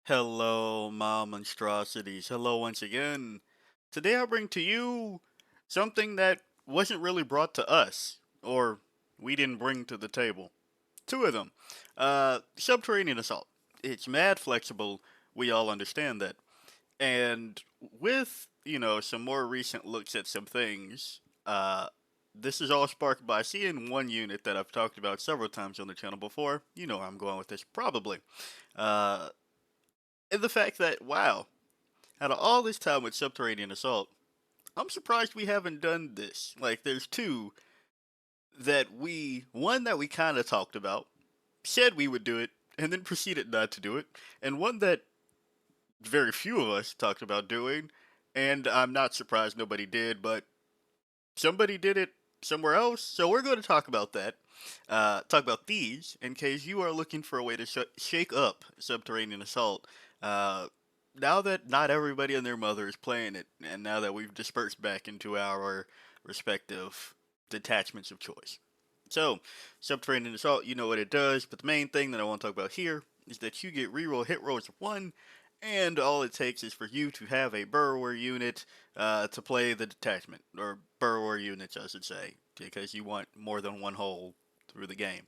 Hello, my monstrosities. Hello once again. Today I bring to you something that wasn't really brought to us, or we didn't bring to the table. Two of them. Subterranean Assault. It's mad flexible, we all understand that. And with, some more recent looks at some things, this is all sparked by seeing one unit that I've talked about several times on the channel before. You know where I'm going with this, probably. Uh, and the fact that, wow, out of all this time with Subterranean Assault, I'm surprised we haven't done this. Like, there's two one that we kind of talked about, said we would do it, and then proceeded not to do it, and one that very few of us talked about doing, and I'm not surprised nobody did, but somebody did it somewhere else, so we're going to talk about that. Talk about these in case you are looking for a way to shake up Subterranean Assault. Uh, now that not everybody and their mother is playing it, and now that we've dispersed back into our respective detachments of choice. So, Subterranean Assault, you know what it does, but the main thing that I want to talk about here is that you get reroll hit rolls of 1, and all it takes is for you to have a burrower unit to play the detachment, or burrower units, I should say, because you want more than one hole through the game.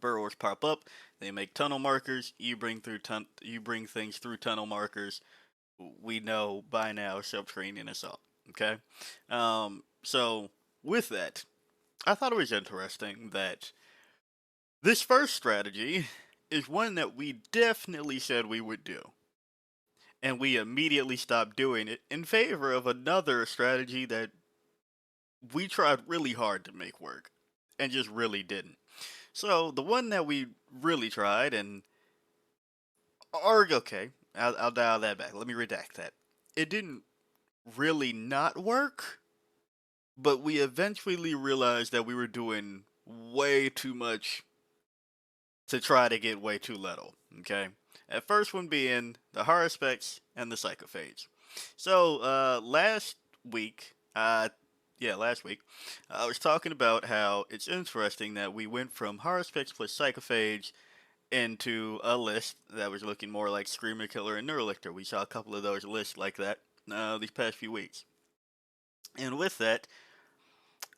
Burrowers pop up. They make tunnel markers. You bring things through tunnel markers. We know by now Subterranean Assault. Okay, so with that, I thought it was interesting that this first strategy is one that we definitely said we would do, and we immediately stopped doing it in favor of another strategy that we tried really hard to make work and just really didn't. So the one that we really tried and okay, I'll dial that back. Let me redact that. It didn't really not work, but we eventually realized that we were doing way too much to try to get way too little. Okay. At first one being the Haruspex and the psychophage. So last week, last week, I was talking about how it's interesting that we went from Haruspex plus psychophage into a list that was looking more like Screamer Killer and Neurolictor. We saw a couple of those lists like that these past few weeks. And with that,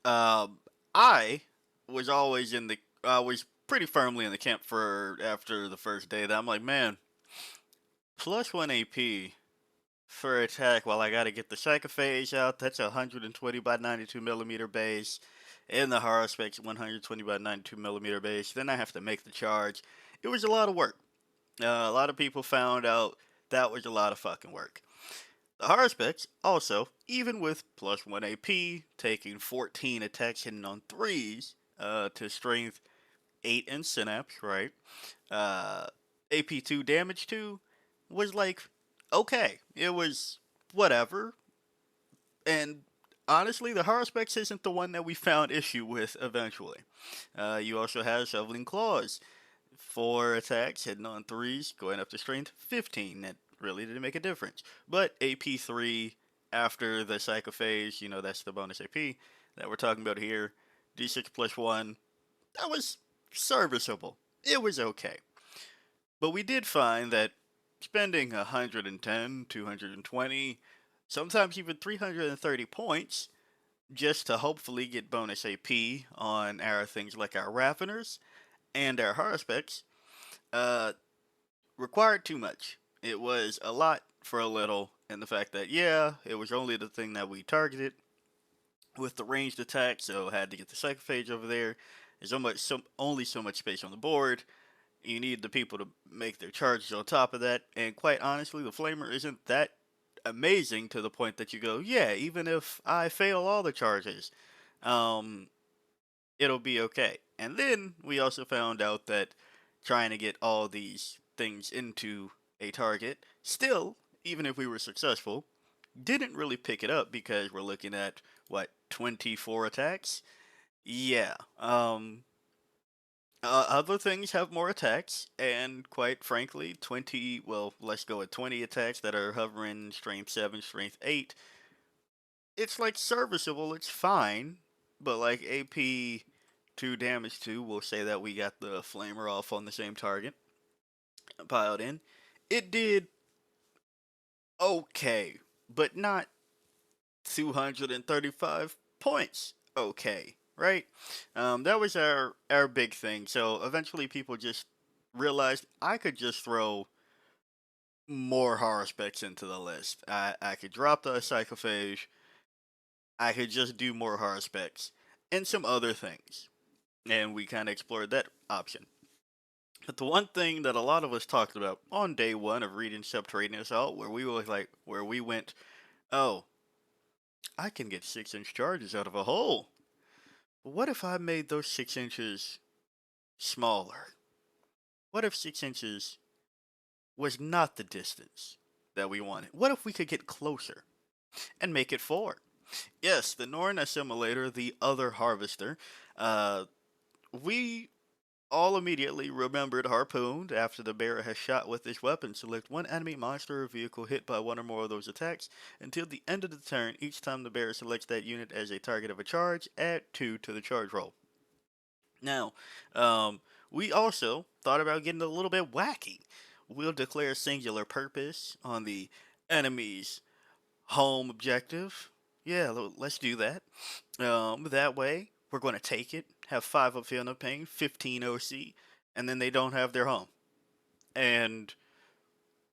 I was always I was pretty firmly in the camp for after the first day that I'm like, man, plus 1 AP for attack while I gotta get the psychophage out. That's 120 by 92 millimeter base. And the Haruspex 120 by 92 millimeter base. Then I have to make the charge. It was a lot of work. A lot of people found out that was a lot of fucking work. The Haruspex also, even with plus 1 AP, taking 14 attacks hitting on 3s to strength 8 and synapse, right? AP2 damage 2 was like, okay. It was whatever. And honestly, the Haruspex isn't the one that we found issue with eventually. You also have Shoveling Claws. 4 attacks, hitting on 3s, going up to strength 15. That really didn't make a difference. But AP3 after the psychophage, that's the bonus AP that we're talking about here. D6 plus 1, that was serviceable. It was okay. But we did find that spending 110, 220, sometimes even 330 points just to hopefully get bonus AP on our things like our Raveners and our Haruspex uh, required too much. It was a lot for a little, and the fact that, yeah, it was only the thing that we targeted with the ranged attack, so had to get the psychophage over there. There's only so much space on the board. You need the people to make their charges on top of that, and quite honestly, the Flamer isn't that amazing to the point that you go, yeah, even if I fail all the charges, um, it'll be okay. And then we also found out that trying to get all these things into a target, still, even if we were successful, didn't really pick it up because we're looking at, what, 24 attacks? Yeah. Other things have more attacks, and quite frankly, 20, well, let's go with 20 attacks that are hovering strength 7, strength 8. It's like serviceable, it's fine, but like AP 2 damage 2, we'll say that we got the flamer off on the same target piled in. it did okay, but not 235 points. Okay, right? That was our big thing. So eventually, people just realized I could just throw more Haruspex into the list. I could drop the psychophage. I could just do more Haruspex and some other things, and we kind of explored that option. But the one thing that a lot of us talked about on day one of reading Subterranean Assault, where we went, oh, I can get 6-inch charges out of a hole. But what if I made those 6 inches smaller? What if 6 inches was not the distance that we wanted? What if we could get closer and make it 4? Yes, the Norn Assimilator, the other harvester. Uh, we all immediately remembered Harpooned after the bearer has shot with this weapon. Select one enemy, monster, or vehicle hit by one or more of those attacks. Until the end of the turn, each time the bearer selects that unit as a target of a charge, add 2 to the charge roll. Now, we also thought about getting a little bit wacky. We'll declare singular purpose on the enemy's home objective. Yeah, let's do that. That way, we're going to take it, have 5 of Feel No Pain, 15 OC, and then they don't have their home. And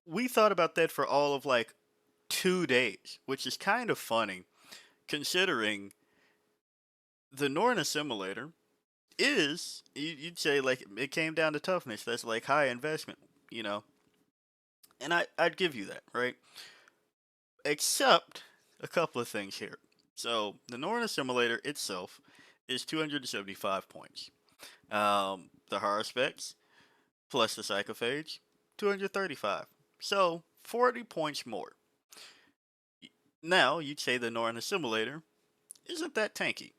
we thought about that for all of like 2 days, which is kind of funny considering the Norn Assimilator is, you'd say, like, it came down to toughness. That's like high investment, you know? And I'd give you that, right? Except a couple of things here. So, the Norn Assimilator itself is 275 points. The Haruspex plus the Psychophage, 235. So, 40 points more. Now, you'd say the Norn Assimilator isn't that tanky.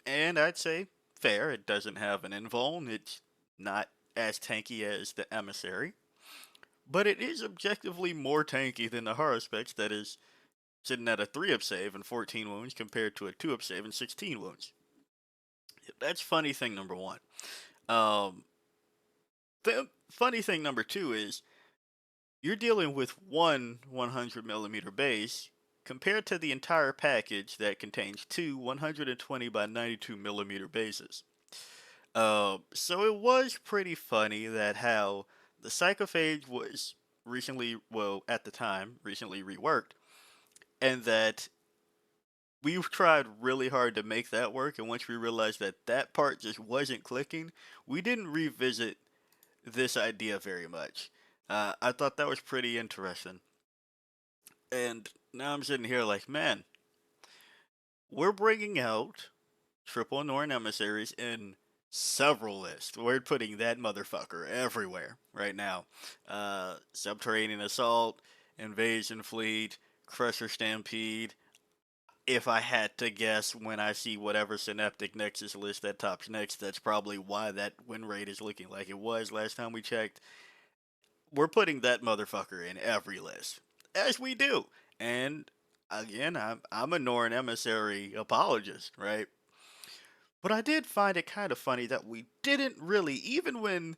And I'd say, fair, it doesn't have an invuln, it's not as tanky as the Emissary. But it is objectively more tanky than the Haruspex that is sitting at a 3-up save and 14 wounds compared to a 2-up save and 16 wounds. That's funny thing number one. Um, the funny thing number two is you're dealing with one 100mm base compared to the entire package that contains two 120 by 92mm bases. So it was pretty funny that how the psychophage was recently, well, at the time, recently reworked, and that we've tried really hard to make that work, and once we realized that that part just wasn't clicking, we didn't revisit this idea very much. I thought that was pretty interesting. And now I'm sitting here like, man, we're bringing out triple Norn emissaries in several lists. We're putting that motherfucker everywhere right now. Subterranean Assault, Invasion Fleet, Crusher Stampede. If I had to guess, when I see whatever Synaptic Nexus list that tops next, that's probably why that win rate is looking like it was last time we checked. We're putting that motherfucker in every list, as we do. And again, I'm a Norn emissary apologist, right? But I did find it kind of funny that we didn't really, even when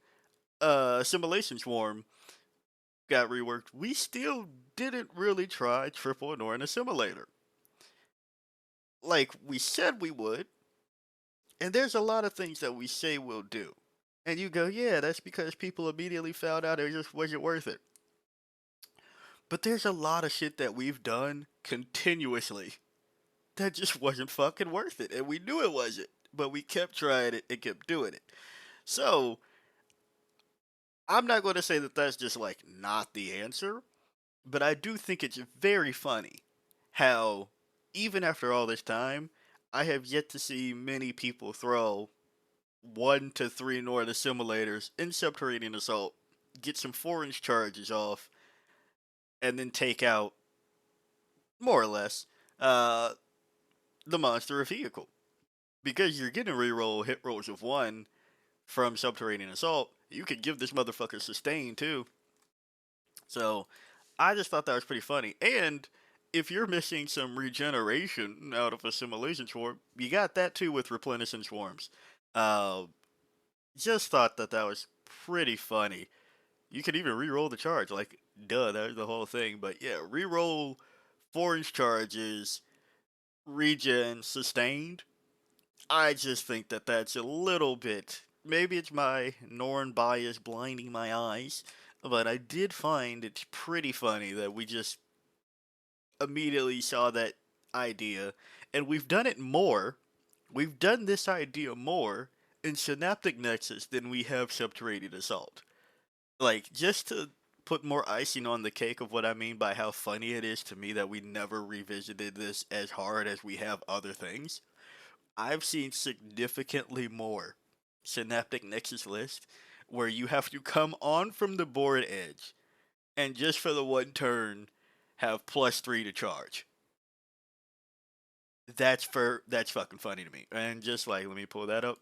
Assimilation Swarm got reworked, we still didn't really try triple Norn Assimilator. Like we said we would, and there's a lot of things that we say we'll do. And you go, yeah, that's because people immediately found out it just wasn't worth it. But there's a lot of shit that we've done continuously that just wasn't fucking worth it. And we knew it wasn't. But we kept trying it and kept doing it. So, I'm not going to say that that's just like not the answer. But I do think it's very funny how, even after all this time, I have yet to see many people throw 1 to 3 Norn assimilators in Subterranean Assault, get some 4-inch charges off, and then take out, more or less, uh, the monster of vehicle. Because you're getting reroll hit rolls of 1 from Subterranean Assault, you could give this motherfucker sustain too. So, I just thought that was pretty funny. And if you're missing some regeneration out of Assimilation Swarm, you got that too with Replenishing Swarms. Uh, just thought that that was pretty funny. You could even re-roll the charge. Like, duh, that's the whole thing. But yeah, re-roll 4-inch charges, regen, sustained. I just think that that's a little bit. Maybe it's my Norn bias blinding my eyes, but I did find it pretty funny that we just immediately saw that idea, and we've done it more. We've done this idea more in Synaptic Nexus than we have Subterranean Assault. Like, just to put more icing on the cake of what I mean by how funny it is to me that we never revisited this as hard as we have other things. I've seen significantly more Synaptic Nexus list where you have to come on from the board edge and just for the one turn have +3 to charge. That's fucking funny to me. And just like, let me pull that up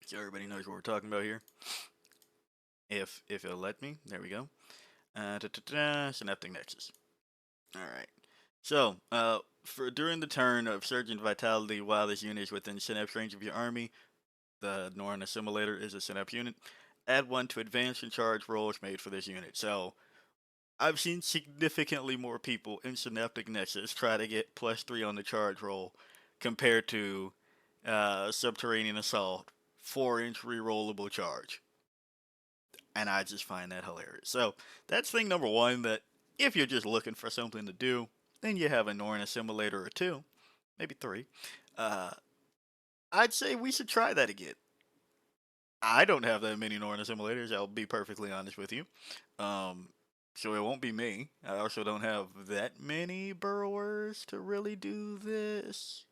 so everybody knows what we're talking about here. If it'll let me, there we go. Synaptic Nexus. All right. So, for during the turn of Surge and Vitality, while this unit is within synapse range of your army, the Norn Assimilator is a synapse unit. Add 1 to advance and charge rolls made for this unit. So, I've seen significantly more people in Synaptic Nexus try to get +3 on the charge roll compared to Subterranean Assault 4-inch rerollable charge. And I just find that hilarious. So that's thing number one. That if you're just looking for something to do, then you have a Norn Assimilator or two, maybe three. Uh, I'd say we should try that again. I don't have that many Norn Assimilators. I'll be perfectly honest with you. Um, so it won't be me. I also don't have that many burrowers to really do this.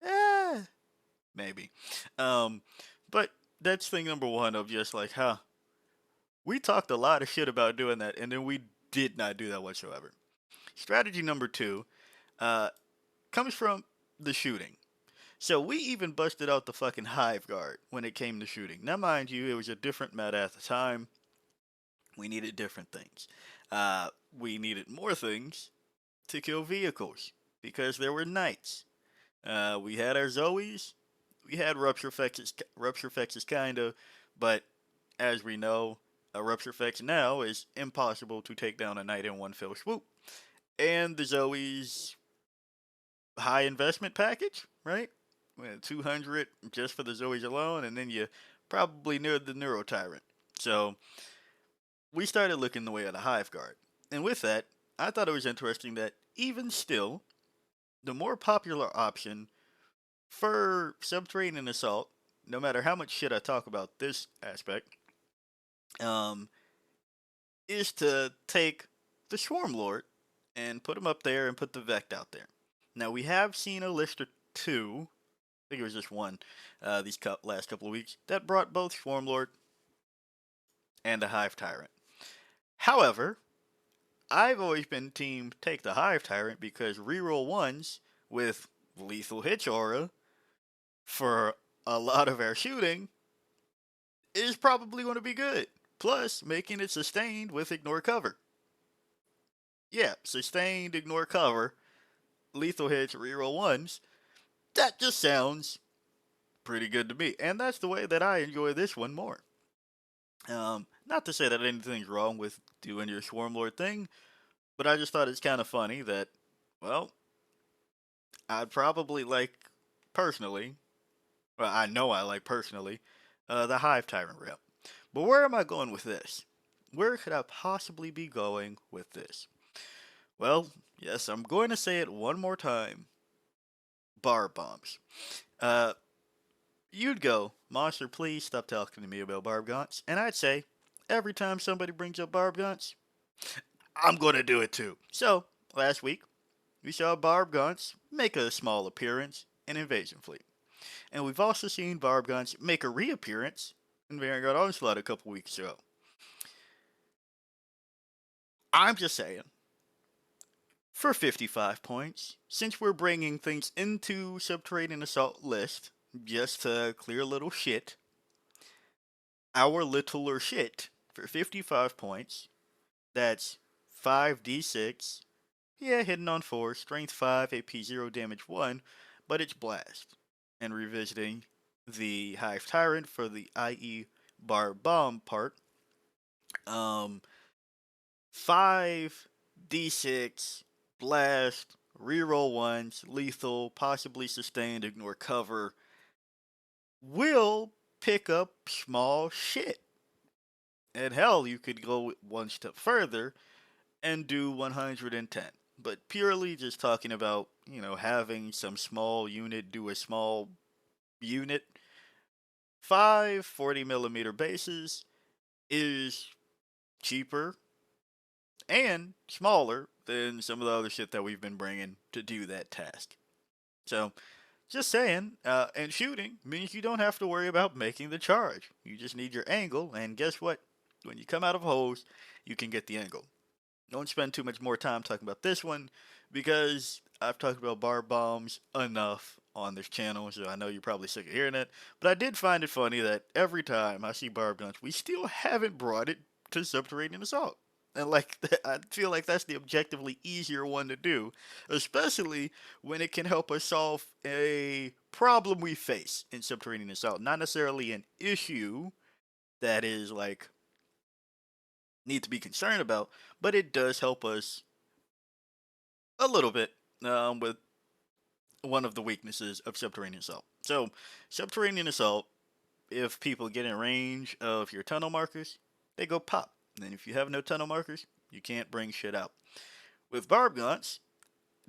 Eh, maybe. Um, but that's thing number one of just like, huh, we talked a lot of shit about doing that, and then we did not do that whatsoever. Strategy number two uh, comes from the shooting. So we even busted out the fucking Hive Guard when it came to shooting. Now, mind you, it was a different meta at the time. We needed different things. We needed more things to kill vehicles because there were knights. We had our Zoes. We had Rupture Fexes kinda, but as we know, a Rupture Fex now is impossible to take down a knight in one fell swoop. And the Zoe's high investment package, right? 200 just for the Zoes alone, and then you probably near the Neuro Tyrant. So we started looking the way of the Hive Guard. And with that, I thought it was interesting that even still, the more popular option for Subterranean Assault, no matter how much shit I talk about this aspect, um, is to take the Swarm Lord and put him up there and put the Vect out there. Now, we have seen a list or two, I think it was just one, these last couple of weeks, that brought both Swarm Lord and a Hive Tyrant. However, I've always been team take the Hive Tyrant because reroll ones with lethal hitch aura for a lot of our shooting is probably going to be good. Plus, making it sustained with ignore cover. Yeah, sustained, ignore cover, lethal hits, reroll ones. That just sounds pretty good to me. And that's the way that I enjoy this one more. Not to say that anything's wrong with doing your Swarm Lord thing, but I just thought it's kind of funny that, well, I'd probably like, personally, well, I know I like personally, the Hive Tyrant rep. But where am I going with this? Where could I possibly be going with this? Well, yes, I'm going to say it one more time. Barb bombs. Uh, you'd go, Monster, please stop talking to me about barb gaunts. And I'd say, every time somebody brings up barb gaunts, I'm going to do it too. So, last week, we saw barb gaunts make a small appearance in Invasion Fleet. And we've also seen barb gaunts make a reappearance in Vanguard Onslaught a couple weeks ago. I'm just saying, for 55 points, since we're bringing things into Subterranean Assault list just to clear a little shit, our littler shit for 55 points, that's 5d6, yeah, hitting on 4, strength 5, AP 0, damage 1, but it's blast. And revisiting the Hive Tyrant for the IE bar bomb part, Um, 5d6 blast, reroll ones, lethal, possibly sustained, ignore cover, will pick up small shit. And hell, you could go one step further and do 110. But purely just talking about, having some small unit do a small unit, five 40 millimeter bases is cheaper and smaller than some of the other shit that we've been bringing to do that task. So, just saying, and shooting means you don't have to worry about making the charge. You just need your angle, and guess what? When you come out of hose, you can get the angle. Don't spend too much more time talking about this one because I've talked about barb bombs enough on this channel, so I know you're probably sick of hearing it. But I did find it funny that every time I see barb guns, we still haven't brought it to Subterranean Assault. And like, I feel like that's the objectively easier one to do, especially when it can help us solve a problem we face in Subterranean Assault. Not necessarily an issue that is like need to be concerned about, but it does help us a little bit with one of the weaknesses of Subterranean Assault. So, Subterranean Assault, if people get in range of your tunnel markers, they go pop. And if you have no tunnel markers, you can't bring shit out. With barb gaunts,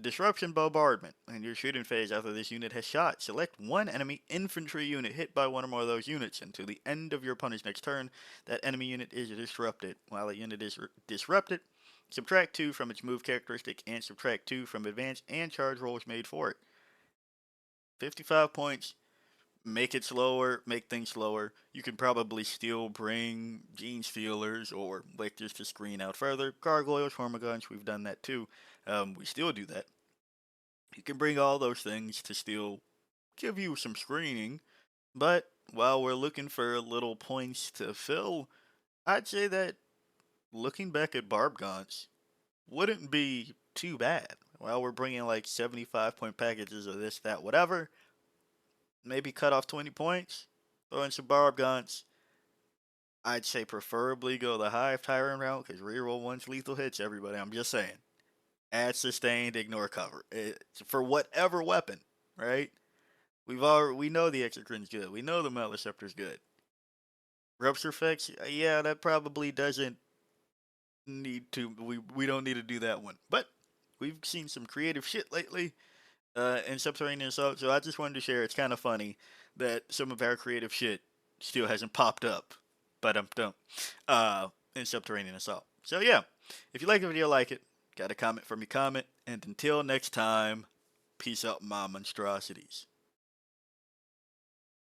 disruption bombardment. In your shooting phase after this unit has shot, select one enemy infantry unit hit by one or more of those units. Until the end of your opponent's next turn, that enemy unit is disrupted. While a unit is disrupted, subtract 2 from its move characteristic and subtract 2 from advance and charge rolls made for it. 55 points. Make it slower, make things slower. You can probably still bring Gene Stealers or Lictors to screen out further. Gargoyles, Hormiguns, we've done that too. We still do that. You can bring all those things to still give you some screening, but while we're looking for little points to fill, I'd say that looking back at barb gaunts wouldn't be too bad. While we're bringing like 75-point packages of this, that, whatever, maybe cut off 20 points, throw in some barb gaunts. I'd say preferably go the Hive Tyrant route because reroll ones lethal hits everybody. I'm just saying. Add sustained, ignore cover. For whatever weapon, right? We know the Exocrin's good. We know the Meliceptor's good. Rupture Fix, yeah, that probably doesn't need to. We don't need to do that one. But we've seen some creative shit lately in Subterranean Assault, so I just wanted to share. It's kind of funny that some of our creative shit still hasn't popped up, but in Subterranean Assault. So yeah, if you like the video, like it. Got a comment from me, comment, and until next time, peace out, my monstrosities.